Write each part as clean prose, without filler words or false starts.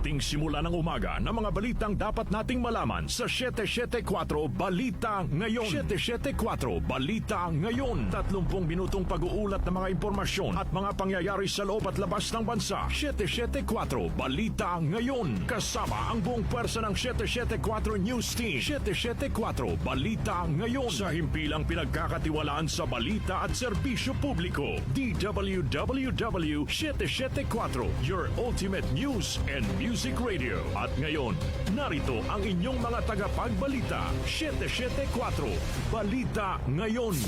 ating simula ng umaga ng mga balitang dapat nating malaman sa 774 Balita Ngayon. 774 Balita Ngayon. 30 minutong pag-uulat ng mga impormasyon at mga pangyayari sa loob at labas ng bansa. 774 Balita Ngayon. Kasama ang buong pwersa ng 774 News Team. 774 Balita Ngayon. Sa himpilang pinagkakatiwalaan sa balita at serbisyo publiko. DWWW 774, your ultimate news and music radio. At ngayon, narito ang inyong mga tagapagbalita. 774 Balita Ngayon.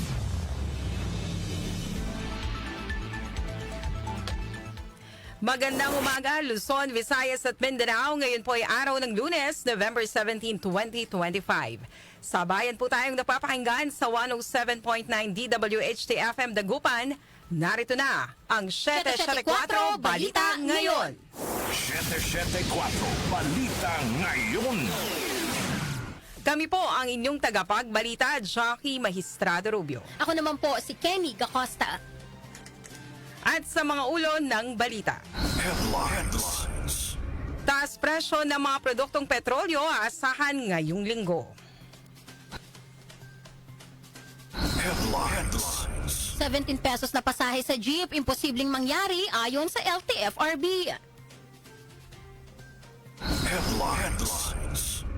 Magandang umaga, Luzon, Visayas at Mindanao. Ngayon po ay araw ng Lunes, November 17, 2025. Sabayan po tayong napapakinggan sa 107.9 DWHT-FM Dagupan. Narito na ang 774 Balita Ngayon. 774 Balita Ngayon. Kami po ang inyong tagapagbalita, Jackie Magistrado Rubio. Ako naman po si Kenny Gacosta. At sa mga ulo ng balita. Headlines. Taas presyo ng mga produktong petrolyo aasahan ngayong linggo. Headlines. 17 pesos na pasahe sa jeep, imposibleng mangyari ayon sa LTFRB. Headlines.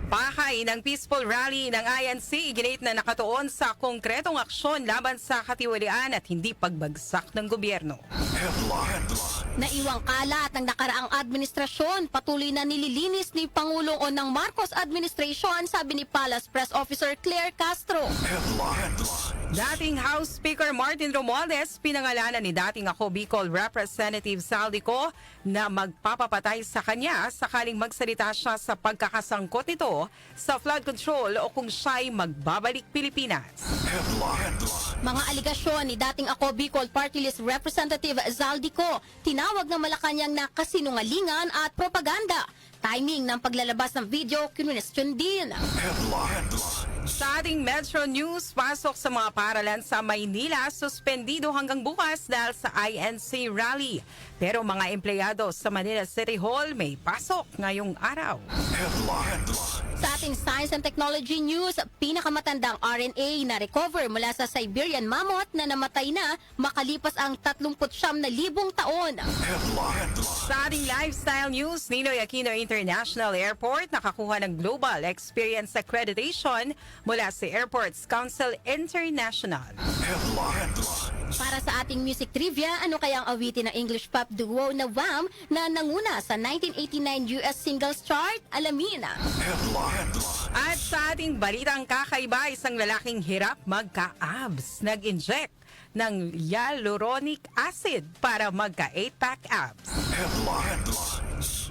Bahay ng peaceful rally ng INC iginit na nakatuon sa konkretong aksyon laban sa katiwalian at hindi pagbagsak ng gobyerno. Headlines. Naiwang kalat ng nakaraang administrasyon, patuloy na nililinis ni Pangulong o ng Marcos administration, sabi ni Palace Press Officer Claire Castro. Headlines. Dating House Speaker Martin Romualdez, pinangalanan ni dating ako Bicol Representative Saldico na magpapapatay sa kanya sakaling magsalita siya sa pagkakasangkot nito sa flood control o kung siya'y magbabalik Pilipinas. Headlines. Mga aligasyon ni dating ako Bicol Party List Representative Zaldico, tinawag ng Malacanang na kasinungalingan at propaganda. Timing ng paglalabas ng video, kinwestiyon din. Headlines. Sa ating Metro News, pasok sa mga paralan sa Maynila, suspendido hanggang bukas dahil sa INC rally. Pero mga empleyado sa Manila City Hall may pasok ngayong araw. Headlines. Sa ating Science and Technology News, pinakamatandang RNA na recover mula sa Siberian mammoth na namatay na makalipas ang 39,000 taon. Headlines. Sa ating Lifestyle News, Ninoy Aquino International Airport nakakuha ng Global Experience Accreditation mula sa Airports Council International. Headlines. Para sa ating music trivia, ano kayang awitin ng English pop duo na Wham na nanguna sa 1989 US Singles Chart? Alamin. Headlines. At sa ating balitang kakaiba, isang lalaking hirap magka-abs. Nag-inject ng hyaluronic acid para magka 8-pack abs. Headlines.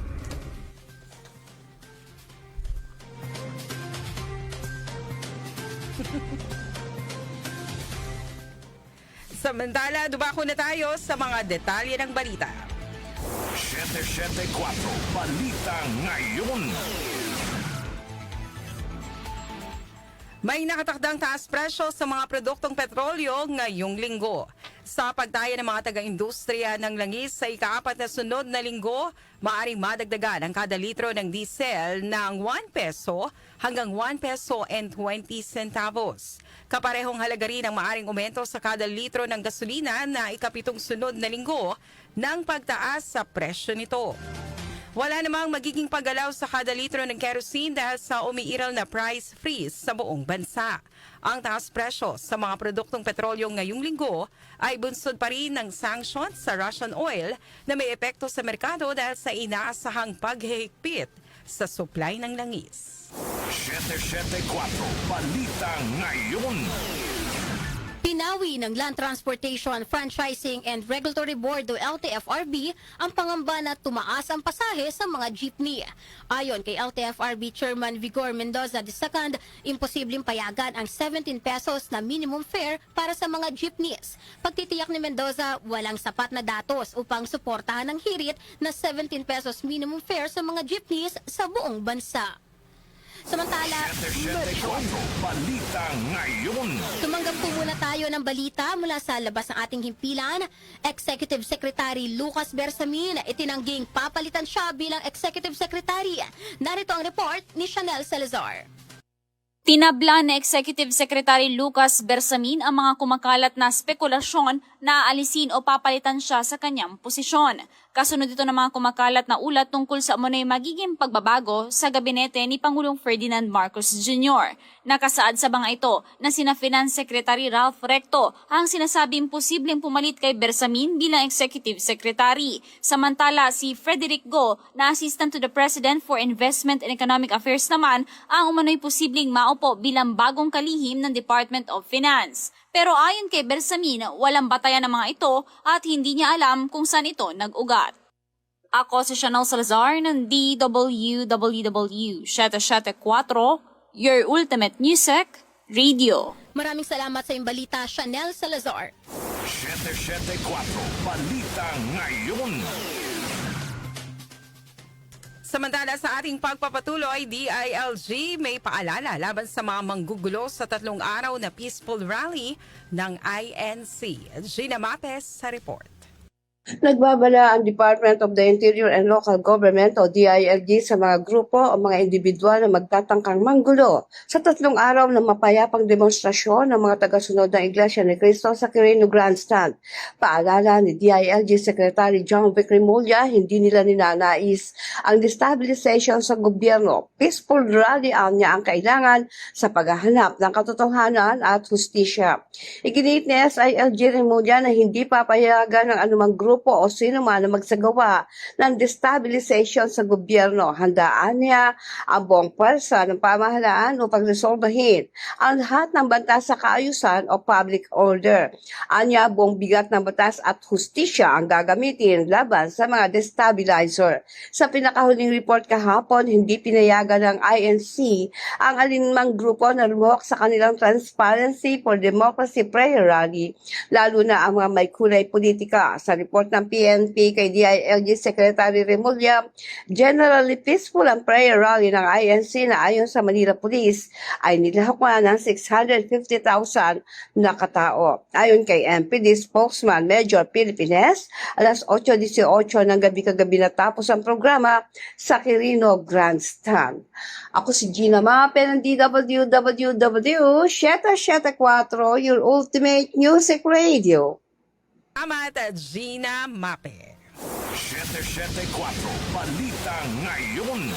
Samantala, dubako na tayo sa mga detalye ng balita. 774 Balita Ngayon. May nakatakdang taas presyo sa mga produktong petrolyo ngayong linggo. Sa pagtaya ng mga taga-industriya ng langis sa ika-4 na sunod na linggo, maaring madagdagan ang kada litro ng diesel ng 1 peso hanggang 1 peso and 20 centavos. Kaparehong halaga rin ang maaring umento sa kada litro ng gasolina na ika-7 sunod na linggo ng pagtaas sa presyo nito. Wala namang magiging paggalaw sa kada litro ng kerosene dahil sa umiiral na price freeze sa buong bansa. Ang taas presyo sa mga produktong petrolyo ngayong linggo ay bunsod pa rin ng sanctions sa Russian oil na may epekto sa merkado dahil sa inaasahang paghihigpit sa supply ng langis. 774 Balita Ngayon. Pinawi ng Land Transportation, Franchising and Regulatory Board o LTFRB ang pangamba na tumaas ang pasahe sa mga jeepney. Ayon kay LTFRB Chairman Vigor Mendoza II, imposibleng payagan ang 17 pesos na minimum fare para sa mga jeepneys. Pagtitiyak ni Mendoza, walang sapat na datos upang suportahan ang hirit na 17 pesos minimum fare sa mga jeepneys sa buong bansa. Samantala, Balita ngayon. tumanggap po muna tayo ng balita mula sa labas ng ating himpilan. Executive Secretary Lucas Bersamin itinangging papalitan siya bilang Executive Secretary. Narito ang report ni Chanel Salazar. Tinabla na Executive Secretary Lucas Bersamin ang mga kumakalat na spekulasyon na aalisin o papalitan siya sa kanyang posisyon. Kasunod ito ng mga kumakalat na ulat tungkol sa umunoy magiging pagbabago sa gabinete ni Pangulong Ferdinand Marcos Jr. Nakasaad sa banga ito na sina Finance Secretary Ralph Recto ang sinasabing posibleng pumalit kay Bersamin bilang Executive Secretary. Samantala si Frederick Go na Assistant to the President for Investment and Economic Affairs naman ang umunoy posibleng maupo bilang bagong kalihim ng Department of Finance. Pero ayon kay Bersamin, walang batayan ng mga ito at hindi niya alam kung saan ito nag-ugat. Ako si Chanel Salazar ng DWWW 774, your ultimate music radio. Maraming salamat sa iyong balita, Chanel Salazar. 774 Balita ngayon. Samantala sa ating pagpapatuloy, DILG may paalala laban sa mga manggugulo sa 3 araw na peaceful rally ng INC. Gina Mapes sa report. Nagbabala ang Department of the Interior and Local Government o DILG sa mga grupo o mga individual na magtatangkang manggulo sa 3 araw na mapayapang demonstrasyon ng mga tagasunod ng Iglesia ni Cristo sa Quirino Grandstand. Paalala ni DILG Secretary John Vic Remulla, hindi nila ninanais ang destabilization sa gobyerno. Peaceful rally niya ang kailangan sa paghahanap ng katotohanan at hustisya. Iginit ni SILG Remulla na hindi papayagan ng anumang grupo o sino man na magsagawa ng destabilization sa gobyerno. Handaan niya ang buong pwersa ng pamahalaan upang resolbahin ang lahat ng banta sa kaayusan o public order. Anya, buong bigat ng batas at hustisya ang gagamitin laban sa mga destabilizer. Sa pinakahuling report kahapon, hindi pinayagan ng INC ang alinmang grupo na lumuhok sa kanilang Transparency for Democracy prayer rally, lalo na ang mga may kulay politika. Sa report ng PNP kay DILG Secretary Remulla, generally peaceful ang prayer rally ng INC na ayon sa Manila Police ay nilahakwan ng 650,000 na katao. Ayon kay MPD spokesman Major Pilipines, alas 8:18 ng gabi kagabi natapos ang programa sa Quirino Grandstand. Ako si Gina Mape ng DWWW 774, your ultimate music radio. Salamat, Gina Mape. 774 Balita ngayon.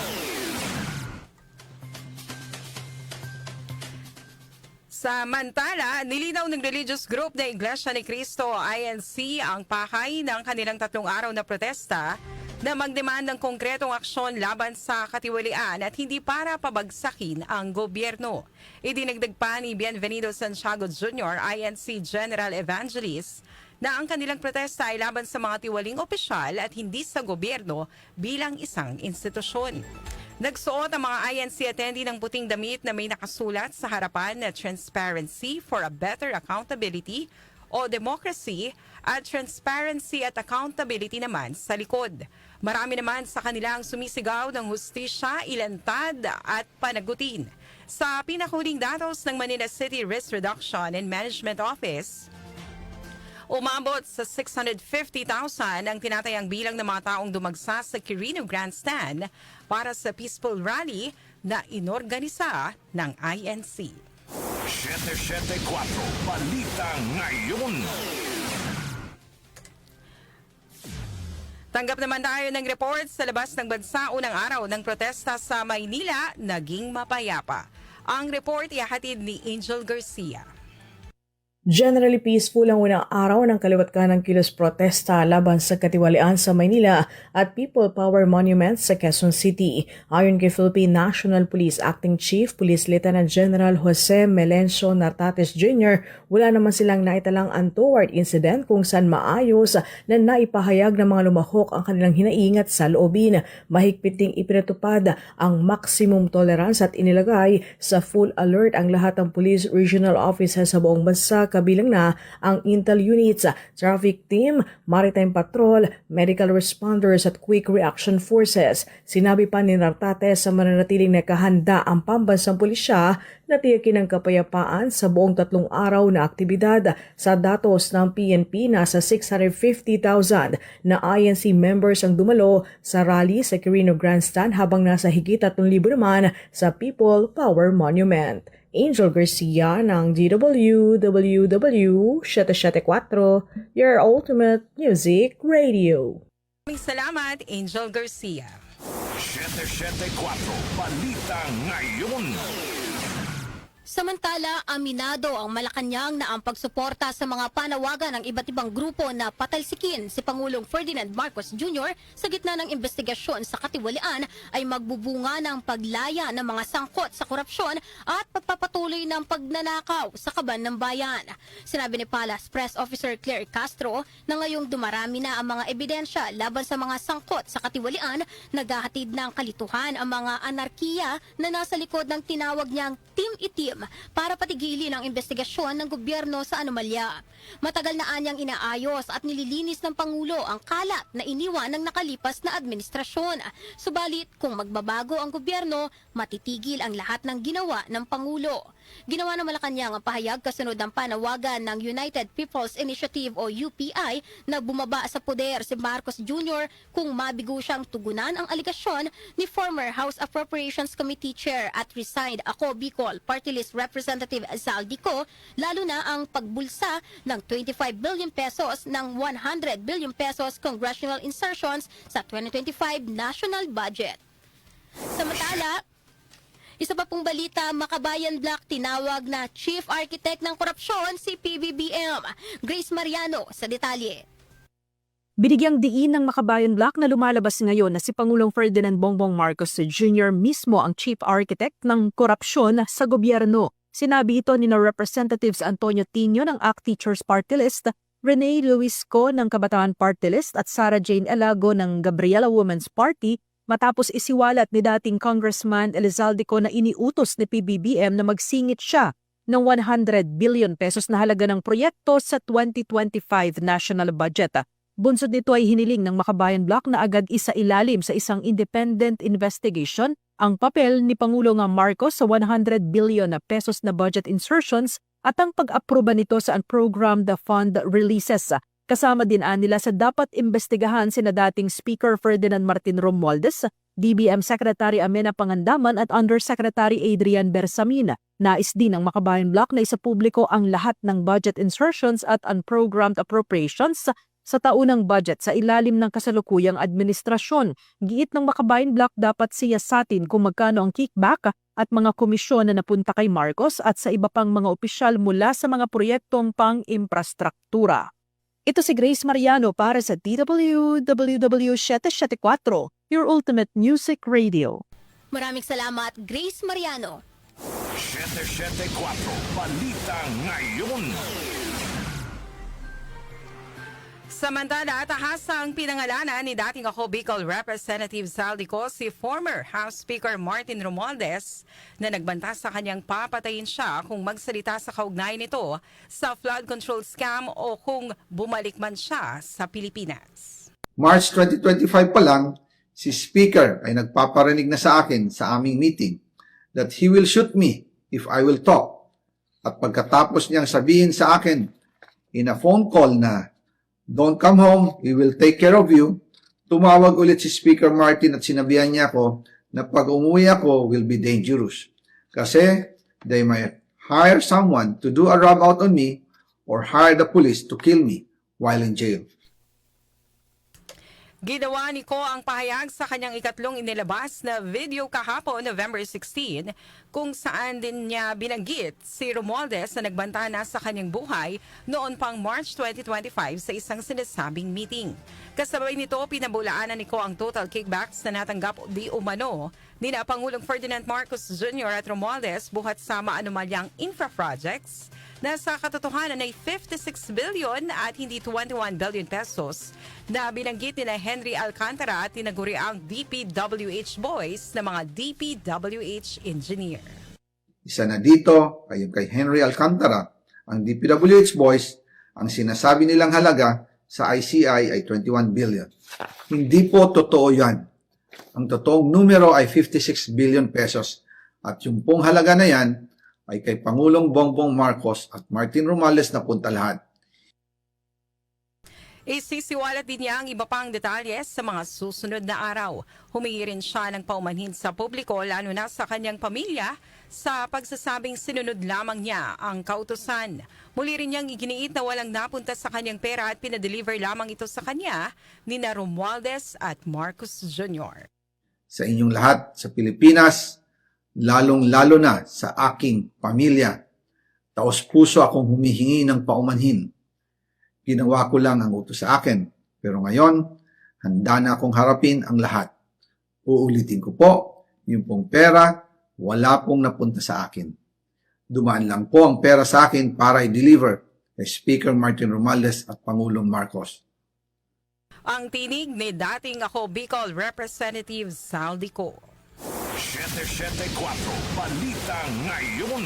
Samantala, nilinaw ng religious group na Iglesia ni Cristo INC ang pakay ng kanilang 3 araw na protesta na magdemand ng konkretong aksyon laban sa katiwalian at hindi para pabagsakin ang gobyerno. Idinagdag pa ni Bienvenido Santiago Jr., INC General Evangelist, na ang kanilang protesta ay laban sa mga tiwaling opisyal at hindi sa gobyerno bilang isang institusyon. Nagsuot ang mga INC attendee ng puting damit na may nakasulat sa harapan na Transparency for a Better Accountability o Democracy at Transparency at Accountability naman sa likod. Marami naman sa kanila ang sumisigaw ng hustisya, ilantad at panagutin. Sa pinakuling datos ng Manila City Risk Reduction and Management Office, umabot sa 650,000 ang tinatayang bilang ng mga taong dumagsa sa Quirino Grandstand para sa peaceful rally na inorganisa ng INC. 774 Balita ngayon. Tanggap naman tayo ng report sa labas ng bansa. Unang araw ng protesta sa Maynila, naging mapayapa. Ang report ihahatid ni Angel Garcia. Generally peaceful ang unang araw ng kaliwat-kanang kilos protesta laban sa katiwalian sa Maynila at People Power Monument sa Quezon City. Ayon kay Philippine National Police Acting Chief Police Lieutenant General Jose Melencio Nartates Jr., wala naman silang naitalang untoward incident kung saan maayos na naipahayag ng mga lumahok ang kanilang hinaingat sa loobin. Mahigpit ding ipinatupad ang maximum tolerance at inilagay sa full alert ang lahat ng police regional offices sa buong bansa kabilang na ang intel units, traffic team, maritime patrol, medical responders at quick reaction forces. Sinabi pa ni Nartate sa mananatiling nakahanda ang pambansang pulisya na tiyakin ang kapayapaan sa buong 3 araw na aktibidad. Sa datos ng PNP, nasa 650,000 na INC members ang dumalo sa rally sa Quirino Grandstand habang nasa higit 3,000 naman sa People Power Monument. Angel Garcia ng DWWW 774, your ultimate music radio. Maraming salamat, Angel Garcia. 774 Balita Ngayon. Samantala, aminado ang Malacanang na ang pagsuporta sa mga panawagan ng iba't ibang grupo na patalsikin si Pangulong Ferdinand Marcos Jr. sa gitna ng investigasyon sa katiwalian ay magbubunga ng paglaya ng mga sangkot sa korupsyon at pagpapatuloy ng pagnanakaw sa kaban ng bayan. Sinabi ni Palace Press Officer Claire Castro na ngayong dumarami na ang mga ebidensya laban sa mga sangkot sa katiwalian, naghahatid ng kalituhan ang mga anarkiya na nasa likod ng tinawag niyang Team Itim para patigilin ang investigasyon ng gobyerno sa anomalya. Matagal na anyang inaayos at nililinis ng Pangulo ang kalat na iniwan ng nakalipas na administrasyon. Subalit kung magbabago ang gobyerno, matitigil ang lahat ng ginawa ng Pangulo. Ginawa ng Malacanang ang pahayag kasunod ng panawagan ng United People's Initiative o UPI na bumaba sa poder si Marcos Jr. kung mabigo siyang tugunan ang aligasyon ni former House Appropriations Committee Chair at resigned Ako Bicol Party List Representative Zaldico, lalo na ang pagbulsa ng 25 billion pesos ng 100 billion pesos congressional insertions sa 2025 national budget. Samantala, isa pa pong balita, Makabayan Black tinawag na Chief Architect ng Korupsyon si PBBM. Grace Mariano sa detalye. Binigyang diin ng Makabayan Black na lumalabas ngayon na si Pangulong Ferdinand Bongbong Marcos Jr. mismo ang chief architect ng korupsyon sa gobyerno. Sinabi ito ni Representatives Antonio Tino ng ACT Teachers Party List, Rene Luisco ng Kabataan Party List at Sarah Jane Elago ng Gabriela Women's Party matapos isiwalat ni dating Congressman Elizalde Co na iniutos ni PBBM na magsingit siya ng 100 billion pesos na halaga ng proyekto sa 2025 national budget. Bunsod nito ay hiniling ng Makabayan Black na agad isailalim sa isang independent investigation ang papel ni Pangulong Marcos sa 100 billion pesos na budget insertions at ang pag-aproba nito sa unprogrammed fund releases. Kasama din nila sa dapat imbestigahan sina dating Speaker Ferdinand Martin Romualdez, DBM Secretary Amena Pangandaman at Undersecretary Adrian Bersamin. Nais din ng Makabayan Black na isapubliko ang lahat ng budget insertions at unprogrammed appropriations sa taunang budget sa ilalim ng kasalukuyang administrasyon. Giit ng Makabayan Black dapat siyasatin kung magkano ang kickback at mga komisyon na napunta kay Marcos at sa iba pang mga opisyal mula sa mga proyektong pang-imprastruktura. Ito si Grace Mariano para sa DWWW 774, your ultimate music radio. Maraming salamat, Grace Mariano. 774 Balita Ngayon. Samantala, tahasang pinangalanan ni dating Ako Bicol Representative Zaldico si former House Speaker Martin Romualdez na nagbanta sa kanyang papatayin siya kung magsalita sa kaugnayan nito sa flood control scam o kung bumalik man siya sa Pilipinas. March 2025 pa lang, si Speaker ay nagpaparinig na sa akin sa aming meeting that he will shoot me if I will talk. At pagkatapos niyang sabihin sa akin in a phone call na "Don't come home, we will take care of you," tumawag ulit si Speaker Martin at sinabihan niya ako na pag umuwi ako will be dangerous. Kasi they might hire someone to do a rob out on me or hire the police to kill me while in jail. Ginawa ni Ko ang pahayag sa kanyang ikatlong inilabas na video kahapon November 16 kung saan din niya binanggit si Romualdez na nagbanta na sa kanyang buhay noon pang March 2025 sa isang sinasabing meeting. Kasabay nito, pinabulaanan ni Ko ang total kickbacks na natanggap di umano nina Pangulong Ferdinand Marcos Jr. at Romualdez buhat sa maanumalyang infra projects na sa katotohanan ay 56 billion at hindi 21 billion pesos na binanggit nila Henry Alcantara at tinaguri ang DPWH boys na mga DPWH engineer. Isa na dito ay kay Henry Alcantara ang DPWH boys, ang sinasabi nilang halaga sa ICI ay 21 billion. Hindi po totoo yan. Ang totoong numero ay 56 billion pesos at yung pong halaga na yan ay kay Pangulong Bongbong Marcos at Martin Romales na punta lahat. Isisiwalat din niya ang iba pang detalye sa mga susunod na araw. Humingi rin siya ng paumanhin sa publiko lalo na sa kanyang pamilya sa pagsasabing sinunod lamang niya ang kautusan. Muli rin niyang iginiit na walang napunta sa kanyang pera at pinadeliver lamang ito sa kanya ni na Romualdez at Marcos Jr. Sa inyong lahat sa Pilipinas, lalong-lalo na sa aking pamilya, taos-puso akong humihingi ng paumanhin. Ginawa ko lang ang utos sa akin, pero ngayon, handa na akong harapin ang lahat. Uulitin ko po, yung pong pera, wala pong napunta sa akin. Dumaan lang po ang pera sa akin para i-deliver kay Speaker Martin Romales at Pangulong Marcos. Ang tinig ni dating ako Bicol Representative Saldico. 774 Balita Ngayon.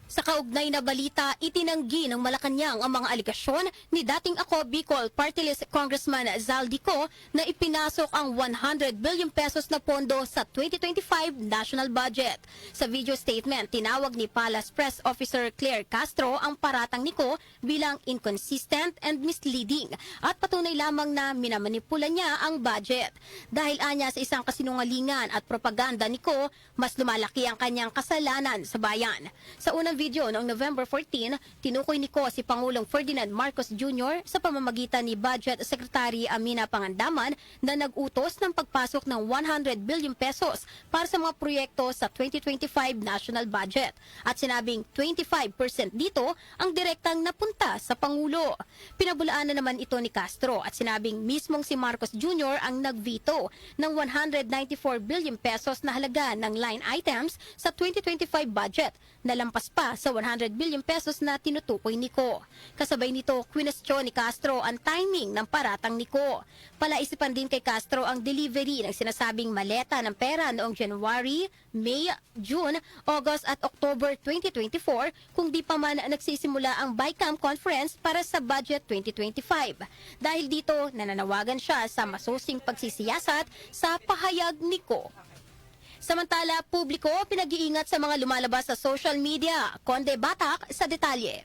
Sa kaugnay na balita, itinanggi ng Malacanang ang mga aligasyon ni dating ako Bicol Party List Congressman Zaldico na ipinasok ang 100 billion pesos na pondo sa 2025 national budget. Sa video statement, tinawag ni Palace Press Officer Claire Castro ang paratang niko bilang inconsistent and misleading at patunay lamang na minamanipula niya ang budget. Dahil anya sa isang kasinungalingan at propaganda niko, mas lumalaki ang kanyang kasalanan sa bayan. Sa unang video noong November 14, tinukoy niko si Pangulong Ferdinand Marcos Jr. sa pamamagitan ni Budget Secretary Amina Pangandaman na nag-utos ng pagpasok ng 100 billion pesos para sa mga proyekto sa 2025 national budget. At sinabing 25% dito ang direktang napunta sa Pangulo. Pinabulaan na naman ito ni Castro at sinabing mismong si Marcos Jr. ang nag-veto ng 194 billion pesos na halaga ng line items sa 2025 budget na lampas pa sa 100 billion pesos na tinutukoy niko. Kasabay nito, kwinestyon ni Castro ang timing ng paratang niko. Palaisipan din kay Castro ang delivery ng sinasabing maleta ng pera noong January, May, June, August at October 2024 kung di pa man nagsisimula ang BICAM conference para sa budget 2025. Dahil dito, nananawagan siya sa masusing pagsisiyasat sa pahayag niko. Samantala, publiko pinag-iingat sa mga lumalabas sa social media. Conde Batak sa detalye.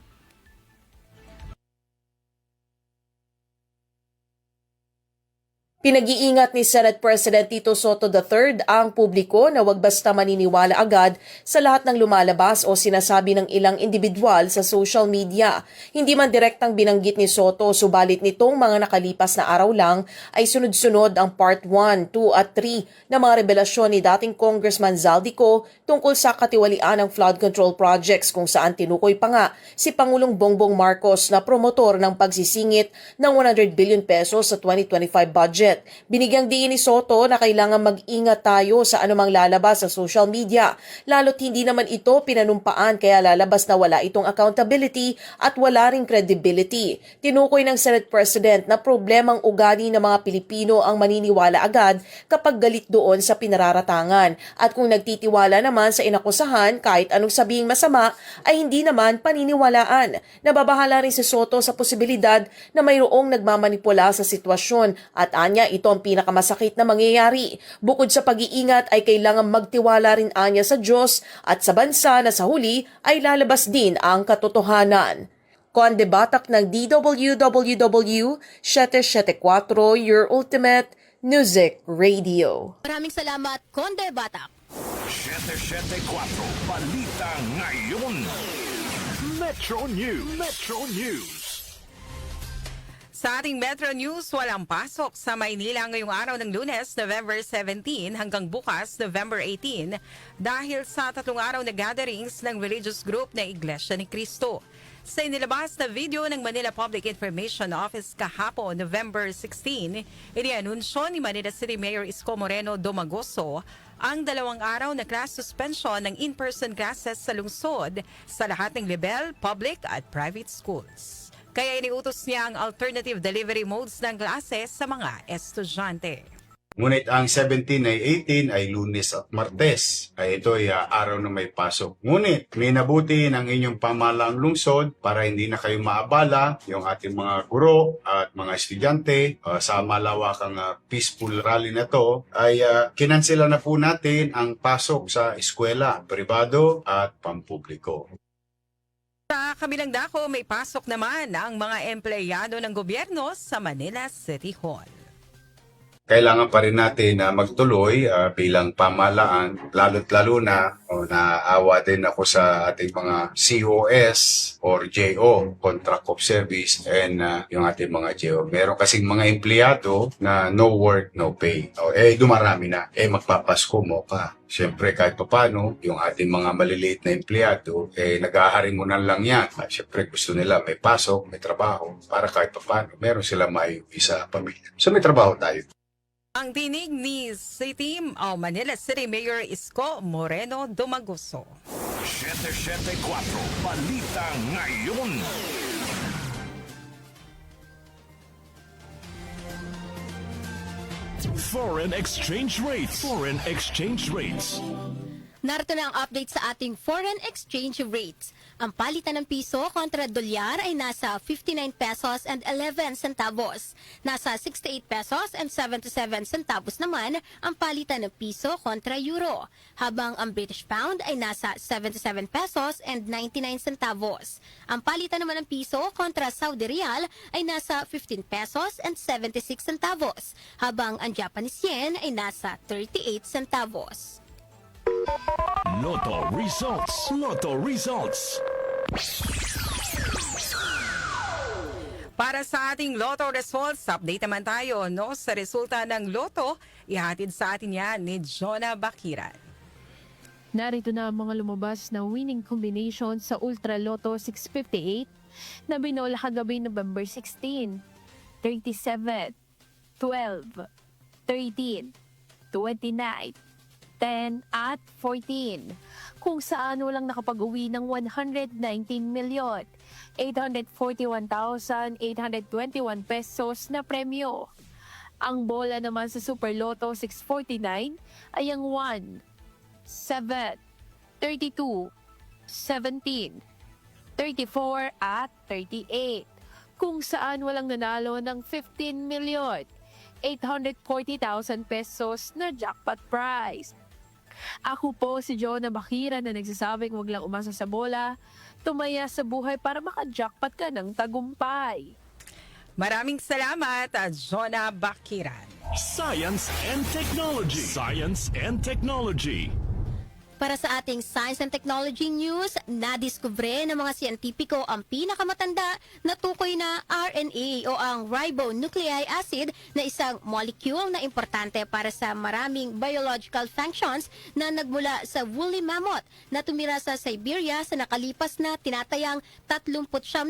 Pinag-iingat ni Senate President Tito Soto III ang publiko na huwag basta maniniwala agad sa lahat ng lumalabas o sinasabi ng ilang individual sa social media. Hindi man direktang binanggit ni Soto, subalit nitong mga nakalipas na araw lang ay sunod-sunod ang Part 1, 2 at 3 na mga revelasyon ni dating Congressman Zaldico tungkol sa katiwalian ng flood control projects kung saan tinukoy pa nga si Pangulong Bongbong Marcos na promotor ng pagsisingit ng 100 billion pesos sa 2025 budget. Binigyang diin ni Soto na kailangan mag-ingat tayo sa anumang lalabas sa social media, lalo't hindi naman ito pinanumpaan kaya lalabas na wala itong accountability at wala ring credibility. Tinukoy ng Senate President na problemang ugali ng mga Pilipino ang maniniwala agad kapag galit doon sa pinararatangan at kung nagtitiwala naman sa inakusahan kahit anong sabihing masama ay hindi naman paniniwalaan. Nababahala rin si Soto sa posibilidad na mayroong nagmamanipula sa sitwasyon at anya ito ang pinakamasakit na mangyayari. Bukod sa pag-iingat ay kailangan magtiwala rin anya sa Diyos at sa bansa na sa huli ay lalabas din ang katotohanan. Conde Batak ng DWWW 774, your ultimate music radio. Maraming salamat, Conde Batak. 774 Balita Ngayon. Metro News. Metro News. Sa ating Metro News, walang pasok sa Maynila ngayong araw ng Lunes, November 17 hanggang bukas, November 18 dahil sa 3 araw na gatherings ng religious group na Iglesia ni Cristo. Sa inilabas na video ng Manila Public Information Office kahapon, November 16, inianunsyo ni Manila City Mayor Isko Moreno Domagoso ang 2 araw na class suspension ng in-person classes sa lungsod sa lahat ng level, public at private schools. Kaya iniutos niya ang alternative delivery modes ng klase sa mga estudyante. Ngunit ang 17 ay 18 ay Lunes at Martes. Ay ito ay araw na may pasok. Ngunit may nabuti ng inyong pamahalaang lungsod para hindi na kayo maabala yung ating mga guro at mga estudyante sa malawakang peaceful rally na to ay kinansela na po natin ang pasok sa eskwela, pribado at pampubliko. Sa kabilang dako, may pasok naman ang mga empleyado ng gobyerno sa Manila City Hall. Kailangan pa rin natin na magtuloy bilang pamahalaan, lalo't-lalo na naawa din ako sa ating mga COS or JO, Contract of Service, and yung ating mga JO. Meron kasing mga empleyado na no work, no pay. Dumarami na. Magpapasko mo pa. Siyempre, kahit paano, yung ating mga maliliit na empleyado, nag-aharingunan lang yan. Siyempre, gusto nila may pasok, may trabaho, para kahit paano, meron sila maiuwi sa pamilya. So, may trabaho tayo. Ang tinig ni Manila City Mayor Isko Moreno Dumaguso. 774 Balita Ngayon. Foreign exchange rates. Foreign exchange rates. Narito na ang update sa ating foreign exchange rates. Ang palitan ng piso kontra dolyar ay nasa 59 pesos and 11 centavos. Nasa 68 pesos and 77 centavos naman ang palitan ng piso kontra euro. Habang ang British pound ay nasa 77 pesos and 99 centavos. Ang palitan naman ng piso kontra Saudi Riyal ay nasa 15 pesos and 76 centavos. Habang ang Japanese yen ay nasa 38 centavos. Lotto results. Lotto results. Para sa ating Lotto results, update naman tayo sa resulta ng Lotto. Ihatid sa atin yan ni Jonah Bakiran. Narito na ang mga lumabas na winning combination sa Ultra Lotto 658 na binola kagabi November 16, 37, 12, 13, 29, 10 at 14, kung saan walang nakapag-uwi ng 119,841,821 pesos na premyo. Ang bola naman sa Super Lotto 649 ay ang 1, 7, 32, 17, 34 at 38, kung saan walang nanalo ng 15,840,000 pesos na jackpot prize. Ako po si Jonah Bakiran na nagsasabing wag lang umasa sa bola, tumaya sa buhay para maka-jackpot ka ng tagumpay. Maraming salamat, Jonah Bakiran. Science and Technology. Science and Technology. Para sa ating Science and Technology News, nadiskubre ng mga siyentipiko ang pinakamatanda na tukoy na RNA o ang ribonucleic acid na isang molecule na importante para sa maraming biological functions na nagmula sa woolly mammoth na tumira sa Siberia sa nakalipas na tinatayang 39,000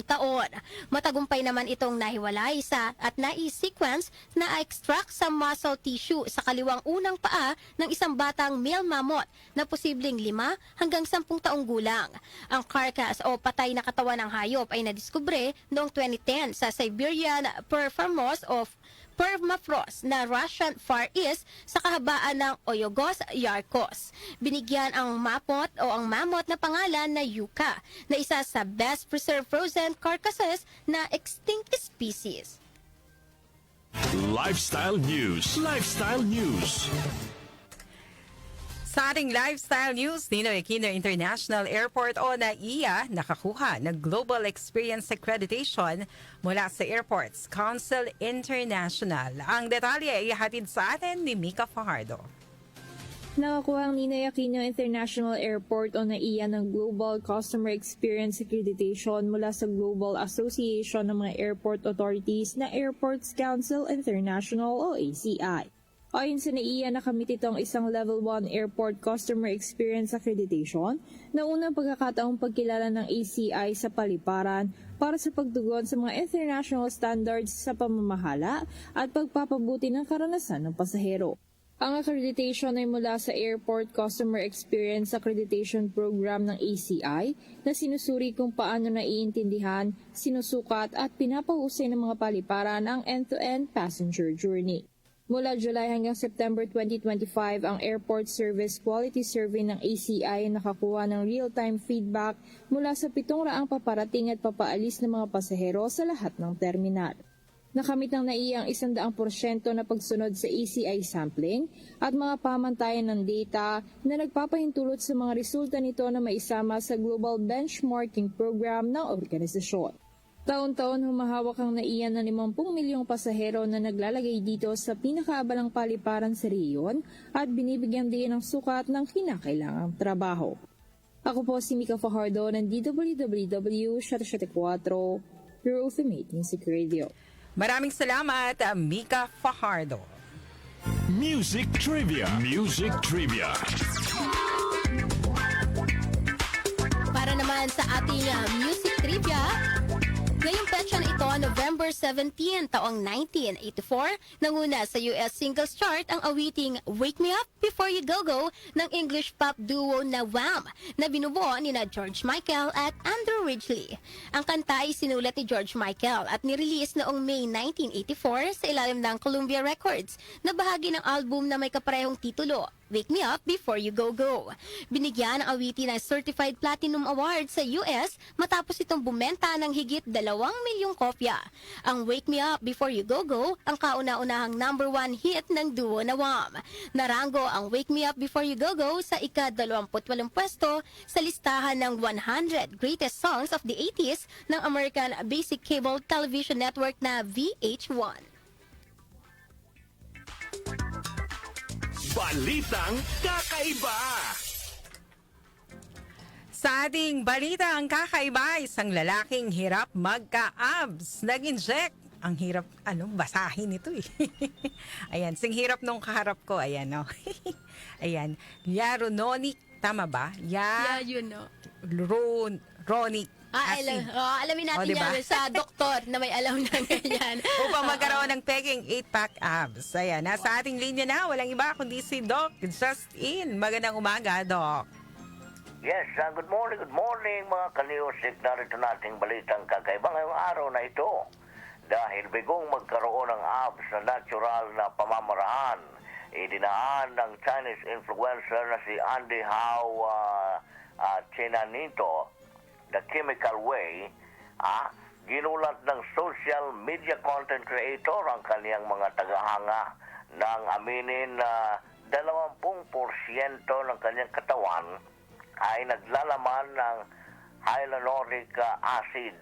taon. Matagumpay naman itong nahiwalay at nai-sequence na extract sa muscle tissue sa kaliwang unang paa ng isang batang male mammoth na posibleng 5 hanggang 10 taong gulang. Ang carcass o patay na katawan ng hayop ay nadiskubre noong 2010 sa Siberian permafrost na Russian Far East sa kahabaan ng Oyogos Yarkos. Binigyan ang mammoth na pangalan na Yuka, na isa sa best preserved frozen carcasses na extinct species. Lifestyle News. Lifestyle News. Sa ating lifestyle news, Ninoy Aquino International Airport o NAIA nakakuha ng Global Experience Accreditation mula sa Airports Council International. Ang detalye ay ihatid sa atin ni Mika Fajardo. Nakakuha ang Ninoy Aquino International Airport o NAIA ng Global Customer Experience Accreditation mula sa Global Association ng mga Airport Authorities na Airports Council International o ACI. Ayon sa NAIA, nakamit itong isang Level 1 Airport Customer Experience Accreditation na unang pagkakataong pagkilala ng ACI sa paliparan para sa pagtugon sa mga international standards sa pamamahala at pagpapabuti ng karanasan ng pasahero. Ang accreditation ay mula sa Airport Customer Experience Accreditation Program ng ACI na sinusuri kung paano naiintindihan, sinusukat at pinapahusay ng mga paliparan ang end-to-end passenger journey. Mula July hanggang September 2025, ang Airport Service Quality Survey ng ACI nakakuha ng real-time feedback mula sa 700 paparating at papaalis ng mga pasahero sa lahat ng terminal. Nakamit ng NAIA ang 100% na pagsunod sa ACI sampling at mga pamantayan ng data na nagpapahintulot sa mga resulta nito na maisama sa Global Benchmarking Program ng organisasyon. Taon-taon humahawak ang NAIA ng 50 milyong pasahero na naglalagay dito sa pinakaabalang paliparan sa rehiyon at binibigyan din ng sukat ng kinakailangang trabaho. Ako po si Mika Fajardo ng DWWW 774, Bureau of Imaging Music Radio. Maraming salamat, Mika Fajardo. Music Trivia. Music Trivia. Para naman sa ating music trivia, ngayong petsa na ito, November 17, taong 1984, nanguna sa US singles chart ang awiting Wake Me Up Before You Go Go ng English pop duo na Wham! Na binubuo ni na George Michael at Andrew Ridgeley. Ang kanta ay sinulat ni George Michael at nirelease noong May 1984 sa ilalim ng Columbia Records na bahagi ng album na may kaparehong titulo, Wake Me Up Before You Go Go. Binigyan ang awitin ng Certified Platinum Award sa US matapos itong bumenta ng higit 2 milyong kopya. Ang Wake Me Up Before You Go Go ang kauna-unahang #1 hit ng duo na Wham! Narango ang Wake Me Up Before You Go Go sa ika-28 pwesto sa listahan ng 100 Greatest Songs of the 80s ng American Basic Cable Television Network na VH1. Balitang Kakaiba. Sa ating balita ang kakaiba, isang lalaking hirap magka-abs. Nag-inject. Ang hirap, basahin ito eh. Ayan, sing hirap nung kaharap ko. Ayan, no? Ayan, Yarononic, tama ba? Ronic. Alamin natin diba? yan sa doktor na may alam na ganyan. Upang magkaroon ng peking 8-pack abs. Ayan, nasa ating linya na, walang iba kundi si Doc Justin. Magandang umaga, Doc. Yes, good morning mga kaliusik. Narito nating balitang kakaiba ngayong araw na ito. Dahil bigong magkaroon ng abs na natural na pamamaraan, idinaan ng Chinese influencer na si Andy Hao Chinanito, The Chemical Way, ginulat ng social media content creator ang kaniyang mga tagahanga nang aminin na 20% ng kanyang katawan ay naglalaman ng hyaluronic acid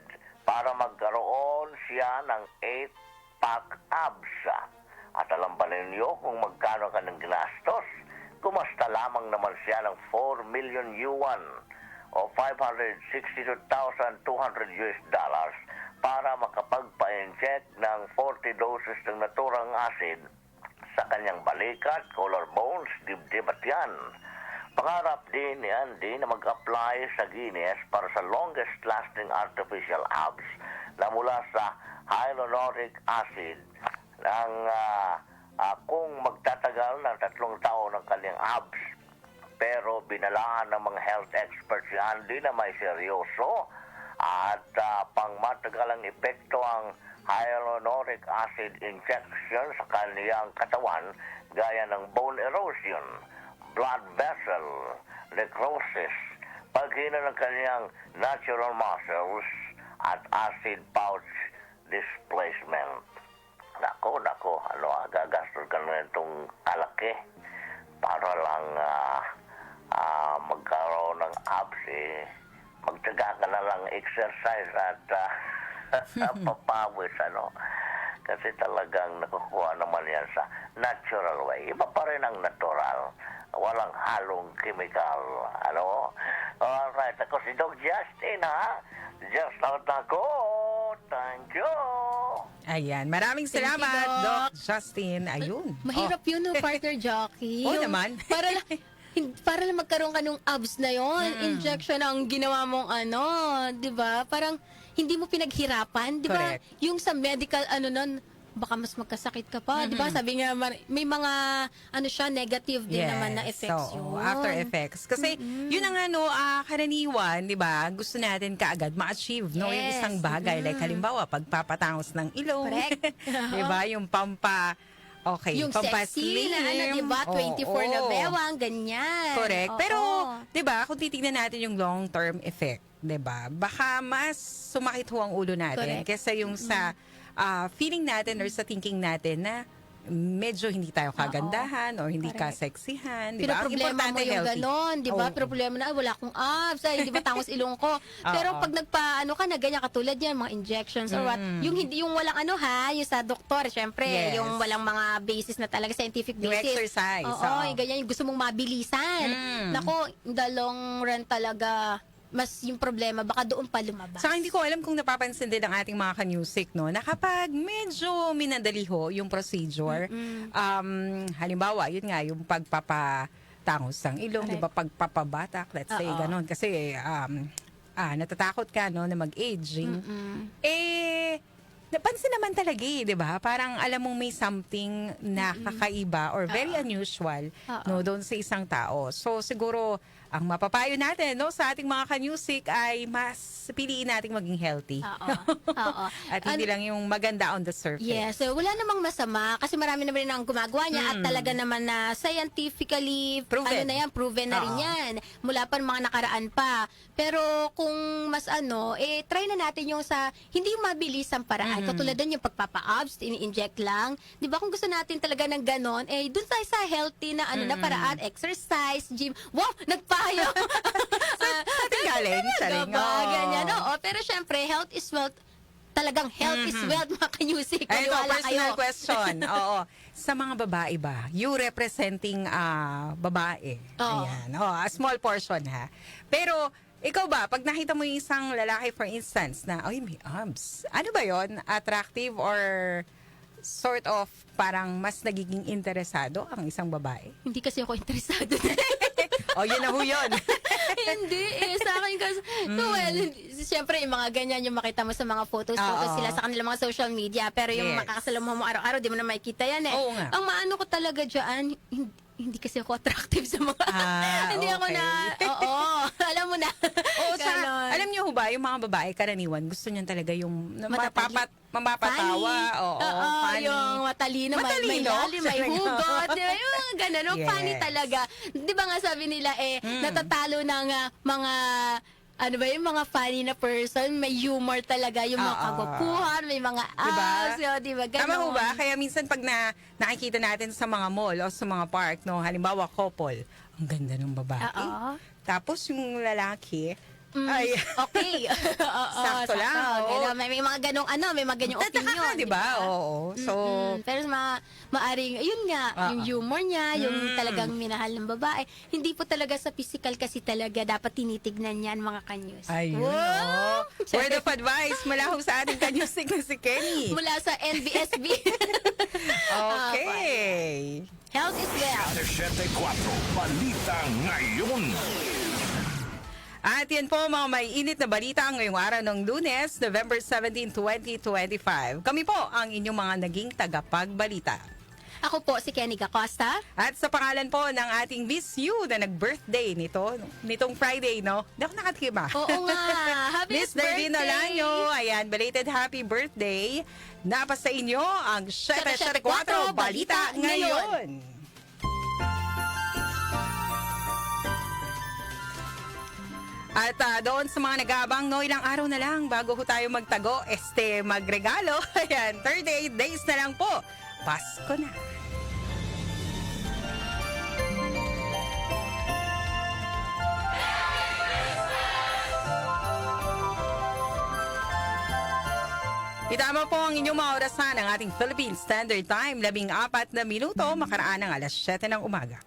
para magkaroon siya ng 8-pack abs. At alam ba ninyo kung magkano kanyang ginastos? Kumasta lamang naman siya ng 4 million yuan o $562,200 para makapagpa-inject ng 40 doses ng naturang acid sa kanyang balikat, collarbones, dibdib at yan. Pangarap din ni Andy na mag-apply sa Guinness para sa longest lasting artificial abs na mula sa hyaluronic acid ng kung magtatagal ng 3 taon ng kanyang abs. Pero binalaan ng mga health experts si Andy na may seryoso at pangmatagalang epekto ang hyaluronic acid injection sa kaniyang katawan gaya ng bone erosion, blood vessel, necrosis, paghina ng kaniyang natural muscles at acid pouch displacement. Nako, gagastos ka na itong kalaki para lang magkaroon ng abs magtyaga ka na lang exercise at papawis kasi talagang nakukuha naman yan sa natural way. Iba pa rin ang natural, walang halong chemical. Alright, ako si Doc Justin, just out ako. Thank you. Ayan, maraming salamat, Doc Justin. Ayun. Mahirap yun, partner jockey. Oo naman. Para lang magkaroon ka ng abs na yon, injection ang ginawa mong di ba? Parang hindi mo pinaghirapan, di ba? Correct. Yung sa medical nun, baka mas magkasakit ka pa, di ba? Sabi nga, may mga negative din naman na effects yun. After effects. Kasi yun ang karaniwan, di ba? Gusto natin kaagad ma-achieve, no? Yung isang bagay. Like halimbawa, pagpapatangos ng ilong. Correct. Di ba? Yung Okay, Yung sexy pampaslim. na ano, di ba? 24 na Oo. bewang, ganyan. Correct. Oo. Pero, di ba, kung titignan natin yung long-term effect, di ba, baka mas sumakit ho ang ulo natin Correct. kesa yung sa feeling natin or sa thinking natin na medyo hindi tayo kagandahan or hindi Correct. kaseksihan, di Pero ba? Ang problema mo importante yung healthy. ganon, di ba? Oo. Pero problema na, wala akong abs, ay, di ba, tangos ilong ko. Pero pag ano ka na, ganyan, katulad yan, mga injections or what, yung hindi, yung walang ano ha, yung sa doktor, syempre, Yes. yung walang mga basis na talaga, scientific Yung basis. exercise, Oo, oo. yung ganyan, yung gusto mong mabilisan. Nako, in the long run talaga, mas yung problema, baka doon pa lumabas. Saka hindi ko alam kung napapansin din ng ating mga ka-music, no, na kapag medyo minadali ho yung procedure, halimbawa, yun nga, yung pagpapatangos ng ilong, di ba, pagpapabatak, let's say, ganon. Kasi, natatakot ka, no, na mag-aging. Napansin naman talaga di ba? Parang alam mong may something na kakaiba or very unusual no doon sa isang tao. So siguro ang mapapayo natin no sa ating mga ka-music ay mas piliin nating maging healthy. Oo. At hindi lang yung maganda on the surface. Yes, so wala namang masama kasi marami naman rin ang gumagawa niya at talaga naman na scientifically Proven. proven na rin Oo. yan. Mula pa mga nakaraan pa. Pero kung mas try na natin yung sa hindi yung mabilis ang paraan. Katulad din yung pagpapa-abs, ini-inject lang. 'Di ba kung gusto natin talaga ng ganon, dun tayo sa healthy na na paraan, exercise, gym. Wow, nagpayo. Ating galing, saling. Ganyan. Oo, pero syempre, health is wealth. Talagang health is wealth, mga ka-music. Ay, ito, Maniwala personal kayo. question. Oo. Sa mga babae ba, you representing babae. Oo. Ayan. A small portion ha. Pero, ikaw ba, pag nakita mo yung isang lalaki, for instance, na, ay, may abs. Ano ba yon? Attractive or sort of parang mas nagiging interesado ang isang babae? Hindi kasi ako interesado. O, yun na ho yun. Hindi sa akin kasi, well, siyempre, yung mga ganyan, yung makita mo sa mga photos sila sa kanilang mga social media, pero yung Yes. makakasalamuha mo araw-araw, di mo na makikita yan eh. Oo nga. Ang maano ko talaga dyan, hindi kasi ako attractive sa mga, hindi ako okay. na, alam mo na. Oo, Ganon. alam niyo ho ba, yung mga babae, karaniwan, gusto niyan talaga yung Matatali. mapapatawa. Oo, funny. Yung matalino, may Matalino? lalim, may hugot. Di ba? Yung ganun, yung Yes. funny talaga. Di ba nga sabi nila, natatalo ng mga, ano ba yung mga funny na person, may humor talaga, yung mga kagupuhan, may mga Diba? abs, di ba? Ganun. Tama ho ba? Kaya minsan pag nakikita natin sa mga mall o sa mga park, no, halimbawa couple, ang ganda ng babae. Tapos yung lalaki, ay, Okay. Oo, Sakto lang, oo. Ganun. May mga ganong may mga ganyong tataka opinion. ka, di ba? Oo. So, Pero maaring, yun nga, yung humor niya, yung talagang minahal ng babae. Hindi po talaga sa physical kasi talaga dapat tinitignan yan, mga kanyos. ayun, Wow! oh. Word of advice mula ho sa ating kanyusik na si Kenny. Mula sa NBSB. Okay. Health is wealth. 7.4 Balita Ngayon. At yan po mga may init na balita ngayong araw ng Lunes, November 17, 2025. Kami po ang inyong mga naging tagapagbalita. Ako po si Kenny Gacosta. At sa pangalan po ng ating Miss You na nag-birthday nitong Friday, no? Hindi ako nakatiba. Oo nga. Happy Miss birthday! Darlene Olanyo, ayan, belated happy birthday. Napa sa inyo ang 774 Balita Ngayon. At doon sa mga nag-aabang, no, ilang araw na lang bago ho tayo magtago, magregalo. Ayan, 38 days na lang po. Pasko na. Itama po ang inyong mga orasan ng ating Philippine Standard Time, 14 na minuto, makaraan ng alas 7 ng umaga.